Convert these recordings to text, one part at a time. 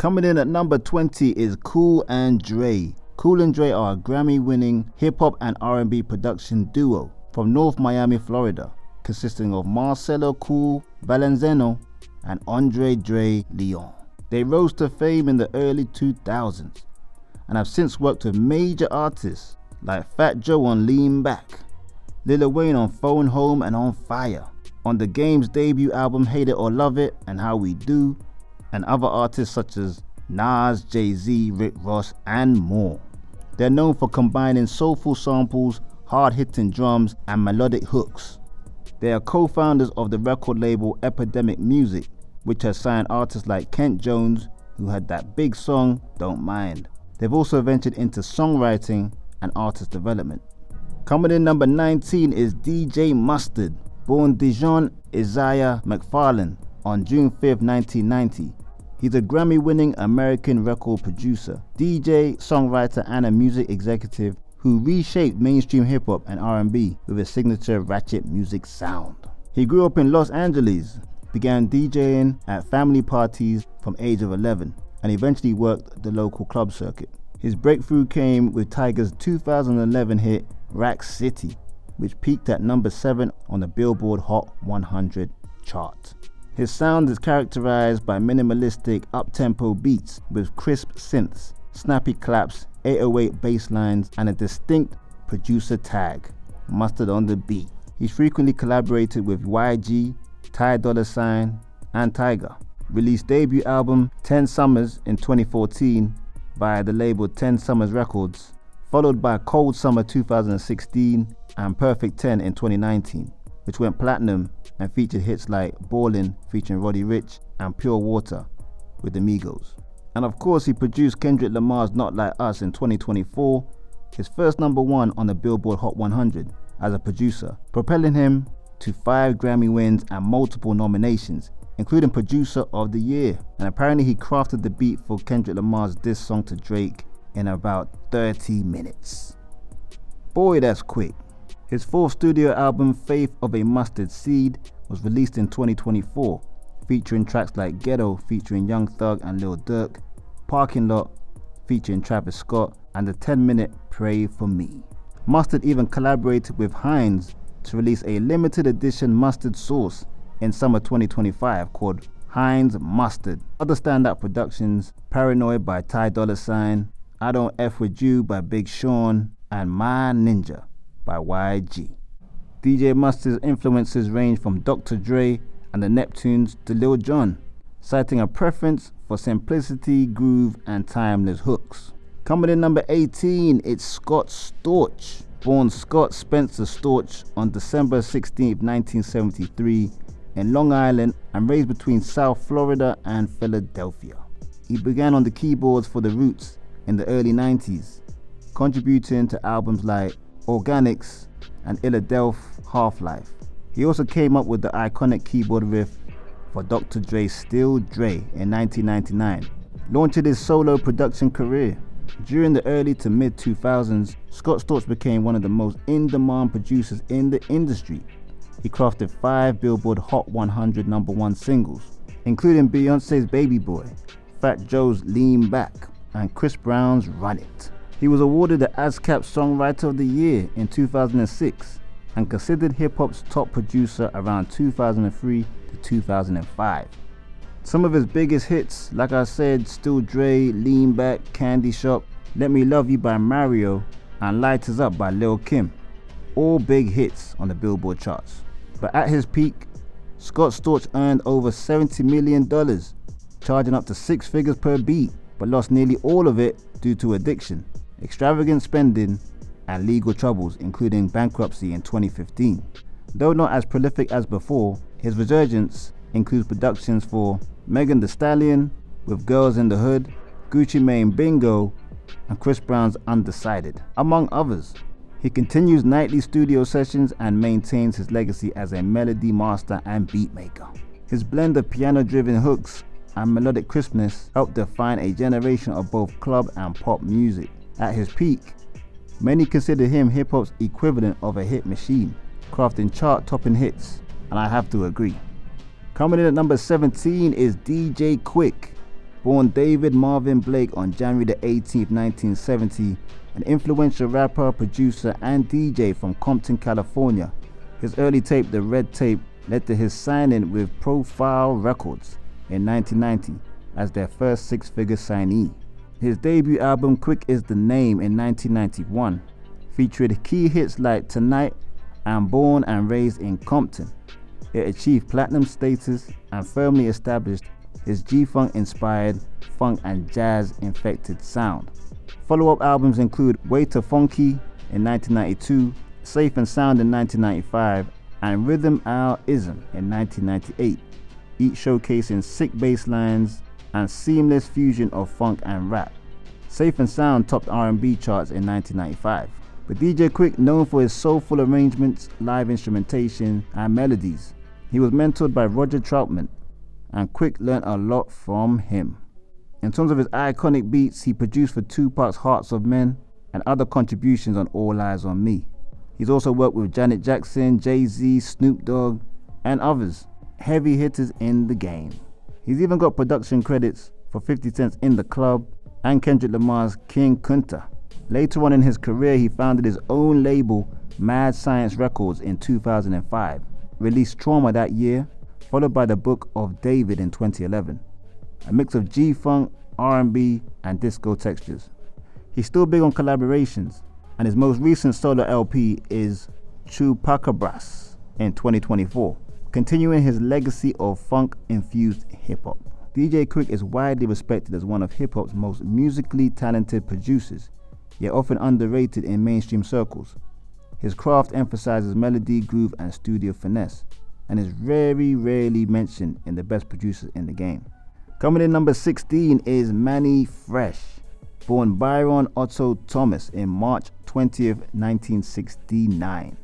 Coming in at number 20 is Cool and Dre. Cool and Dre are a Grammy-winning hip-hop and R&B production duo from North Miami, Florida, consisting of Marcelo Cool Valenzano and Andre Dre Leon. They rose to fame in the early 2000s and have since worked with major artists like Fat Joe on Lean Back, Lil Wayne on Phone Home and On Fire, on The Game's debut album Hate It or Love It and How We Do, and other artists such as Nas, Jay-Z, Rick Ross, and more. They're known for combining soulful samples, hard-hitting drums, and melodic hooks. They are co-founders of the record label Epidemic Music, which has signed artists like Kent Jones, who had that big song, Don't Mind. They've also ventured into songwriting and artist development. Coming in number 19 is DJ Mustard, born Dijon Isaiah McFarlane on June 5, 1990. He's a Grammy-winning American record producer, DJ, songwriter, and a music executive who reshaped mainstream hip-hop and R&B with his signature ratchet music sound. He grew up in Los Angeles, began DJing at family parties from age of 11, and eventually worked the local club circuit. His breakthrough came with Tyga's 2011 hit Rack City, which peaked at number 7 on the Billboard Hot 100 chart. His sound is characterized by minimalistic up-tempo beats with crisp synths, snappy claps, 808 bass lines, and a distinct producer tag, Mustard on the beat. He's frequently collaborated with YG, Ty Dolla $ign, and Tyga. Released debut album 10 Summers in 2014 via the label 10 Summers Records, followed by Cold Summer 2016 and Perfect 10 in 2019, which went platinum and featured hits like Ballin' featuring Roddy Ricch and Pure Water with the Migos. And of course, he produced Kendrick Lamar's Not Like Us in 2024, his first number 1 on the Billboard Hot 100 as a producer, propelling him to 5 Grammy wins and multiple nominations, including Producer of the Year. And apparently he crafted the beat for Kendrick Lamar's diss song to Drake in about 30 minutes. Boy, that's quick. His 4th studio album, Faith of a Mustard Seed, was released in 2024, featuring tracks like Ghetto featuring Young Thug and Lil Durk, Parking Lot featuring Travis Scott, and the 10-minute Pray For Me. Mustard even collaborated with Heinz to release a limited edition mustard sauce in summer 2025 called Heinz Mustard. Other standout productions: Paranoid by Ty Dolla $ign, I Don't F With You by Big Sean, and My Ninja by YG. DJ Mustard's influences range from Dr. Dre and the Neptunes to Lil Jon, citing a preference for simplicity, groove, and timeless hooks. Coming in number 18, it's Scott Storch. Born Scott Spencer Storch on December 16, 1973 in Long Island and raised between South Florida and Philadelphia. He began on the keyboards for The Roots in the early 90s, contributing to albums like Organics and Illadelph Half-Life. He also came up with the iconic keyboard riff for Dr. Dre's Still Dre in 1999, launching his solo production career. During the early to mid 2000s, Scott Storch became one of the most in-demand producers in the industry. He crafted 5 Billboard Hot 100 number 1 singles, including Beyonce's Baby Boy, Fat Joe's Lean Back, and Chris Brown's Run It. He was awarded the ASCAP Songwriter of the Year in 2006 and considered hip-hop's top producer around 2003 to 2005. Some of his biggest hits, like I said, Still Dre, Lean Back, Candy Shop, Let Me Love You by Mario, and Lighters Up by Lil Kim, all big hits on the Billboard charts. But at his peak, Scott Storch earned over $70 million, charging up to 6 figures per beat, but lost nearly all of it due to addiction, extravagant spending, and legal troubles, including bankruptcy in 2015. Though not as prolific as before, his resurgence includes productions for Megan Thee Stallion with Girls in the Hood, Gucci Mane Bingo, and Chris Brown's Undecided, among others. He continues nightly studio sessions and maintains his legacy as a melody master and beat maker. His blend of piano-driven hooks and melodic crispness helped define a generation of both club and pop music. At his peak, many consider him hip-hop's equivalent of a hit machine, crafting chart-topping hits, and I have to agree. Coming in at number 17 is DJ Quick. Born David Marvin Blake on January the 18th, 1970, an influential rapper, producer, and DJ from Compton, California. His early tape, The Red Tape, led to his signing with Profile Records in 1990 as their first six-figure signee. His debut album, Quick Is the Name, in 1991, featured key hits like Tonight and Born and Raised in Compton. It achieved platinum status and firmly established his G-Funk inspired funk and jazz infected sound. Follow-up albums include Way to Funky in 1992, Safe and Sound in 1995, and Rhythm Oleezeh in 1998, each showcasing sick bass lines and seamless fusion of funk and rap. Safe and Sound topped R&B charts in 1995. But DJ Quick, known for his soulful arrangements, live instrumentation, and melodies, he was mentored by Roger Troutman, and Quick learned a lot from him. In terms of his iconic beats, he produced for Tupac's Hearts of Men and other contributions on All Eyes on Me. He's also worked with Janet Jackson, Jay-Z, Snoop Dogg, and others, heavy hitters in the game. He's even got production credits for 50 Cent's In the Club and Kendrick Lamar's King Kunta. Later on in his career, he founded his own label, Mad Science Records, in 2005, released Trauma that year, followed by The Book of David in 2011, a mix of G-Funk, R&B, and disco textures. He's still big on collaborations, and his most recent solo LP is Chupacabras in 2024, continuing his legacy of funk-infused hip-hop. DJ Quick is widely respected as one of hip-hop's most musically talented producers, yet often underrated in mainstream circles. His craft emphasizes melody, groove, and studio finesse, and is very rarely mentioned in the best producers in the game. Coming in number 16 is Mannie Fresh. Born Byron Otto Thomas in March 20th, 1969.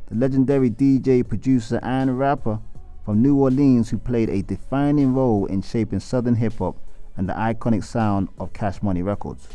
The legendary DJ, producer, and rapper from New Orleans who played a defining role in shaping Southern hip-hop and the iconic sound of Cash Money Records.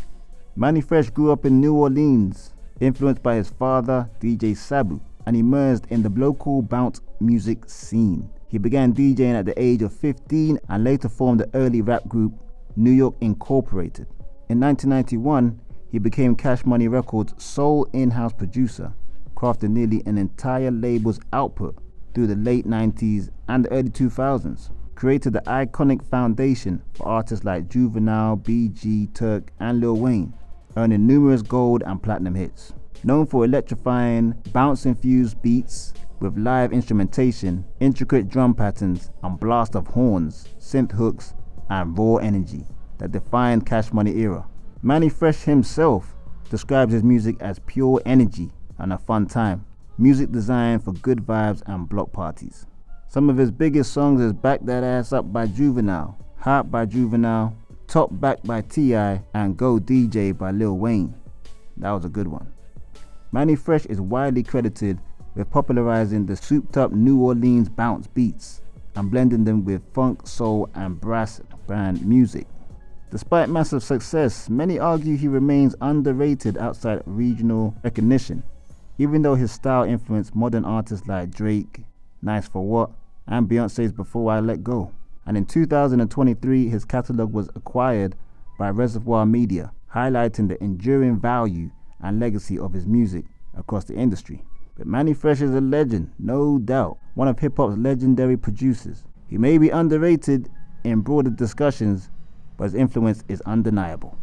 Mannie Fresh grew up in New Orleans, influenced by his father, DJ Sabu, and immersed in the local bounce music scene. He began DJing at the age of 15 and later formed the early rap group New York Incorporated. In 1991, he became Cash Money Records' sole in-house producer, crafting nearly an entire label's output through the late 90s and the early 2000s, created the iconic foundation for artists like Juvenile, BG, Turk, and Lil Wayne, earning numerous gold and platinum hits. Known for electrifying, bounce-infused beats with live instrumentation, intricate drum patterns, and blast of horns, synth hooks, and raw energy that defined Cash Money era. Mannie Fresh himself describes his music as pure energy and a fun time, music designed for good vibes and block parties. Some of his biggest songs is Back That Ass Up by Juvenile, Hot by Juvenile, Top Back by T.I., and Go DJ by Lil Wayne. That was a good one. Mannie Fresh is widely credited with popularizing the souped-up New Orleans bounce beats and blending them with funk, soul, and brass band music. Despite massive success, many argue he remains underrated outside regional recognition, even though his style influenced modern artists like Drake, Nice for What, and Beyonce's Before I Let Go. And in 2023, his catalog was acquired by Reservoir Media, highlighting the enduring value and legacy of his music across the industry. But Mannie Fresh is a legend, no doubt, one of hip-hop's legendary producers. He may be underrated in broader discussions, but his influence is undeniable.